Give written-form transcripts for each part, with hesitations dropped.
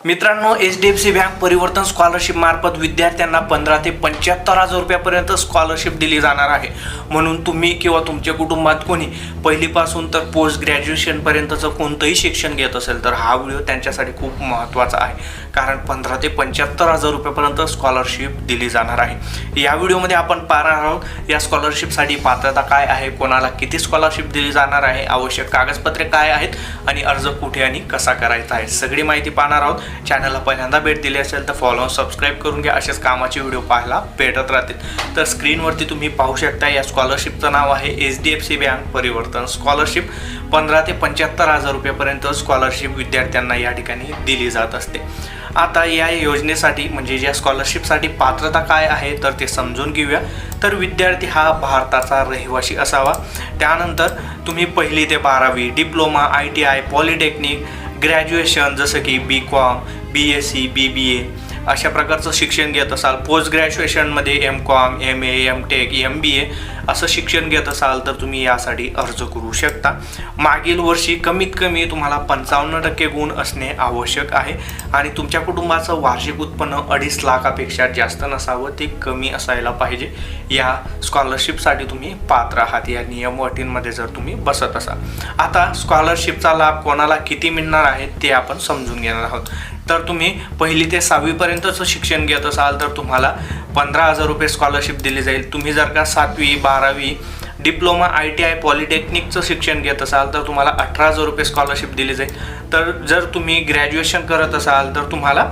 मित्रांनो, HDFC bank परिवर्तन scholarship मार्फत विद्यार्थ्यांना 15 ते 75,000 रुपयापर्यंत स्कॉलरशिप दिली जाणार आहे। म्हणून तुम्ही किंवा तुमच्या कुटुंबात कोणी पहिलीपासून तर पोस्ट ग्रॅज्युएशनपर्यंतचं कोणतंही शिक्षण घेत असेल तर हा व्हिडिओ त्यांच्यासाठी खूप महत्त्वाचा आहे, कारण 15 ते 75,000 रुपयापर्यंत स्कॉलरशिप दिली जाणार आहे। या व्हिडिओमध्ये आपण पाहणार आहोत या स्कॉलरशिपसाठी पात्रता काय आहे, कोणाला किती स्कॉलरशिप दिली जाणार आहे, आवश्यक कागदपत्रे काय आहेत आणि अर्ज कुठे आणि कसा करायचा आहे, सगळी माहिती पाहणार आहोत। चॅनलला पहिल्यांदा भेट दिली असेल तर फॉलो सबस्क्राइब करून घ्या, असेच कामाचे व्हिडिओ पाहायला भेटत राहतील। तर स्क्रीनवरती तुम्ही पाहू शकता या स्कॉलरशिपचं नाव आहे HDFC बँक परिवर्तन स्कॉलरशिप। 15 ते 75,000 रुपयापर्यंत स्कॉलरशिप विद्यार्थ्यांना या ठिकाणी दिली जात असते। आता या योजनेसाठी म्हणजे या स्कॉलरशिपसाठी पात्रता काय आहे तर ते समजून घेऊया। तर विद्यार्थी हा भारताचा रहिवासी असावा, त्यानंतर तुम्ही 1ली ते 12वी डिप्लोमा, ITI, पॉलिटेक्निक, ग्रॅज्युएशन जसं की BCom, BSc, BBA अशा प्रकारचं शिक्षण घेत असाल, post ग्रॅज्युएशनमध्ये MCom, MA, MTech, MBA असं शिक्षण घेत असाल तर तुम्ही यासाठी अर्ज करू शकता। मागील वर्षी कमीत कमी तुम्हाला 55% गुण असणे आवश्यक आहे आणि तुमच्या कुटुंबाचं वार्षिक उत्पन्न 2.5 लाखापेक्षा जास्त नसावं, ते कमी असायला पाहिजे। या स्कॉलरशिपसाठी तुम्ही पात्र आहात या नियम अटींमध्ये जर तुम्ही बसत असाल। आता स्कॉलरशिपचा लाभ कोणाला किती मिळणार आहे ते आपण समजून घेणार आहोत। तर तुम्ही 1ली ते 6वी पर्यंतचं शिक्षण घेत असाल तर तुम्हाला 15,000 रुपये स्कॉलरशिप दिली जाईल। तुम्ही जर का 7वी, 12वी डिप्लोमा, ITI, पॉलिटेक्निकचं शिक्षण घेत असाल तर तुम्हाला 18,000 रुपये स्कॉलरशिप दिली जाईल। तर जर तुम्ही ग्रॅज्युएशन करत असाल तर तुम्हाला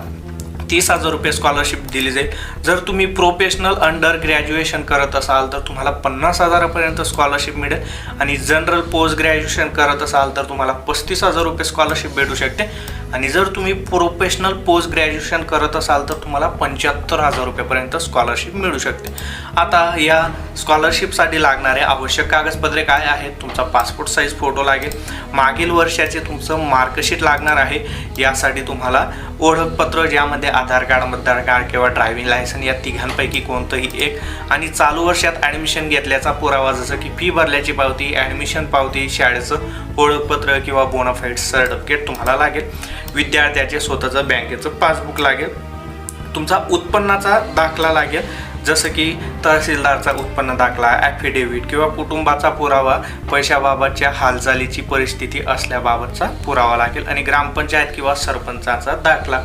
30,000 रुपये स्कॉलरशिप दिली जाईल। जर तुम्ही प्रोफेशनल अंडर ग्रॅज्युएशन करत असाल तर तुम्हाला 50,000पर्यंत स्कॉलरशिप मिळेल आणि जनरल पोस्ट ग्रॅज्युएशन करत असाल तर तुम्हाला 35,000 रुपये स्कॉलरशिप भेटू शकते आणि जर तुम्ही प्रोफेशनल पोस्ट ग्रॅज्युएशन करत असाल तर तुम्हाला 75,000 रुपयापर्यंत स्कॉलरशिप मिळू शकते। आता या स्कॉलरशिपसाठी लागणारे आवश्यक कागदपत्रे काय आहेत? तुमचा पासपोर्ट साईज फोटो लागेल, मागील वर्षाचे तुमचं मार्कशीट लागणार आहे, यासाठी तुम्हाला ओळखपत्र ज्यामध्ये आधार कार्ड, मतदार कार्ड किंवा ड्रायव्हिंग लायसन्स या तिघांपैकी कोणतंही एक, आणि चालू वर्षात ॲडमिशन घेतल्याचा पुरावा जसं की फी भरल्याची पावती, ॲडमिशन पावती, शाळेचं ओळखपत्र किंवा बोनाफाईड सर्टिफिकेट तुम्हाला लागेल। विद्यार्थ्याचे स्वतःचं बँकेचं पासबुक लागेल, तुमचा उत्पन्नाचा दाखला लागेल जसं की तहसीलदारचा उत्पन्न दाखला, ॲफिडेव्हिट किंवा कुटुंबाचा पुरावा, पैशाबाबतच्या हालचालीची परिस्थिती असल्याबाबतचा पुरावा लागेल आणि ग्रामपंचायत किंवा सरपंचाचा दाखला।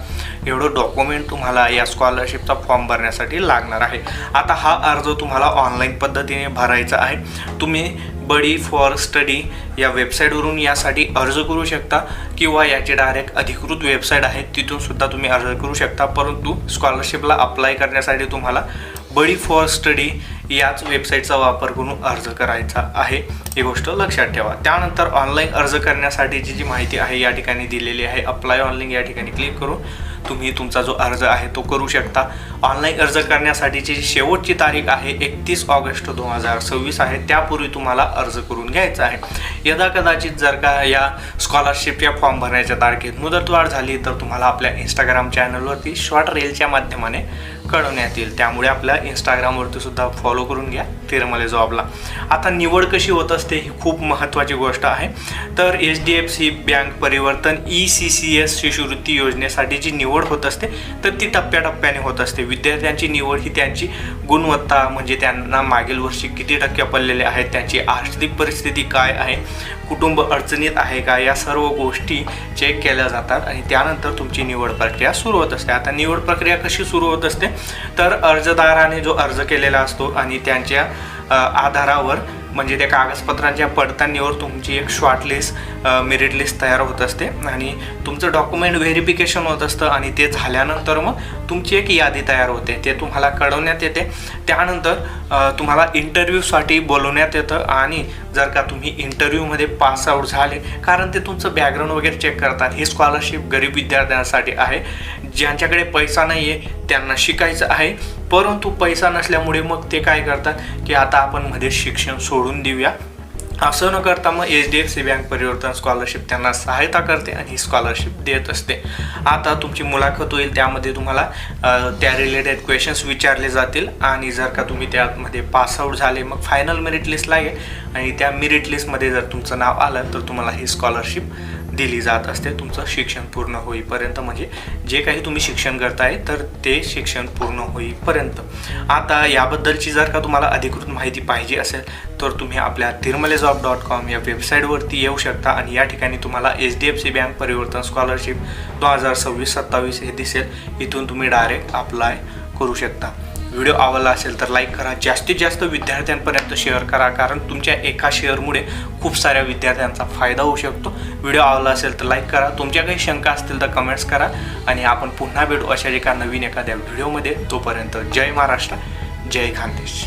एवढं डॉक्युमेंट तुम्हाला या स्कॉलरशिपचा फॉर्म भरण्यासाठी लागणार आहे। आता हा अर्ज तुम्हाला ऑनलाईन पद्धतीने भरायचा आहे। तुम्ही बडी फॉर स्टडी या वेबसाईटवरून यासाठी अर्ज करू शकता किंवा याची डायरेक्ट अधिकृत वेबसाईट आहे तिथून सुद्धा तुम्ही अर्ज करू शकता, परंतु स्कॉलरशिपला अप्लाय करण्यासाठी तुम्हाला बडी फॉर स्टडी याच वेबसाईटचा वापर करून अर्ज करायचा आहे, ही गोष्ट लक्षात ठेवा। त्यानंतर ऑनलाईन अर्ज करण्यासाठीची जी माहिती आहे या ठिकाणी दिलेली आहे। अप्लाय ऑनलाईन या ठिकाणी क्लिक करून तुम्ही तुमचा जो अर्ज आहे तो करू शकता। ऑनलाईन अर्ज करण्यासाठीची शेवटची तारीख आहे 31 ऑगस्ट 2026 आहे, त्यापूर्वी तुम्हाला अर्ज करून घ्यायचा आहे। यदा कदाचित जर का या स्कॉलरशिपच्या फॉर्म भरण्याच्या तारखेत मुदतवाढ झाली तर तुम्हाला आपल्या इंस्टाग्राम चॅनलवरती शॉर्ट रीलच्या माध्यमाने कळवण्यात येईल, त्यामुळे आपल्या इंस्टाग्रामवरती सुद्धा फॉलो करून घ्या तिरमले जॉबला। आता निवड कशी होत असते ही खूप महत्त्वाची गोष्ट आहे। तर HDFC बँक परिवर्तन ECCS शिष्यवृत्ती योजनेसाठी जी निवड होत असते तर ती टप्प्याटप्प्याने होत असते। विद्यार्थ्यांची निवड ही त्यांची गुणवत्ता म्हणजे त्यांना मागील वर्षी किती टक्के पडलेले आहेत, त्यांची आर्थिक परिस्थिती काय आहे, कुटुंब अडचणीत आहे का, या सर्व गोष्टी चेक केल्या जातात आणि त्यानंतर तुमची निवड प्रक्रिया सुरू होत असते। आता निवड प्रक्रिया कशी सुरू होत असते तर अर्जदाराने जो अर्ज केलेला असतो आणि त्यांच्या आधारावर म्हणजे त्या कागदपत्रांच्या पडताळणीवर तुमची एक शॉर्टलिस्ट, मेरिट लिस्ट तयार होत असते आणि तुमचं डॉक्युमेंट व्हेरिफिकेशन होत असतं आणि ते झाल्यानंतर मग तुमची एक यादी तयार होते, ते तुम्हाला कळवण्यात येते। त्यानंतर तुम्हाला इंटरव्ह्यूसाठी बोलवण्यात येतं आणि जर का तुम्ही इंटरव्ह्यूमध्ये पास आउट झाले, कारण ते तुमचं बॅकग्राऊंड वगैरे चेक करतात। ही स्कॉलरशिप गरीब विद्यार्थ्यांसाठी आहे, ज्यांच्याकडे पैसा नाही आहे त्यांना शिकायचं आहे, परंतु पैसा नसल्यामुळे मग ते काय करतात की आता आपण मध्ये शिक्षण सोडून देऊया, असं न करता मग HDFC बँक परिवर्तन स्कॉलरशिप त्यांना सहायता करते आणि ही स्कॉलरशिप देत असते। आता तुमची मुलाखत होईल, त्यामध्ये तुम्हाला त्या रिलेटेड क्वेश्चन्स विचारले जातील आणि जर का तुम्ही त्यामध्ये पास आउट झाले मग फायनल मेरिट लिस्ट लागेल आणि त्या मेरिट लिस्टमध्ये जर तुमचं नाव आलं तर तुम्हाला ही स्कॉलरशिप दिली जात असते तुमचं शिक्षण पूर्ण होईपर्यंत, म्हणजे जे काही तुम्ही शिक्षण करताय तर ते शिक्षण पूर्ण होईपर्यंत. आता याबद्दलची जर का तुम्हाला अधिकृत माहिती पाहिजे असेल तर तुम्ही आपल्या tirmalejob.com या वेबसाईटवरती येऊ शकता आणि या ठिकाणी तुम्हाला HDFC बँक परिवर्तन स्कॉलरशिप 2026-27 हे दिसेल. इथून तुम्ही डायरेक्ट अप्लाय करू शकता. व्हिडिओ आवडला असेल तर लाईक करा, जास्तीत जास्त विद्यार्थ्यांपर्यंत शेअर करा, कारण तुमच्या एका शेअरमुळे खूप साऱ्या विद्यार्थ्यांचा फायदा होऊ शकतो. व्हिडिओ आवडला असेल तर लाईक करा, तुमच्या काही शंका असतील तर कमेंट्स करा आणि आपण पुन्हा भेटू अशा एका नवीन एखाद्या व्हिडिओमध्ये. तोपर्यंत जय महाराष्ट्र, जय खानदेश.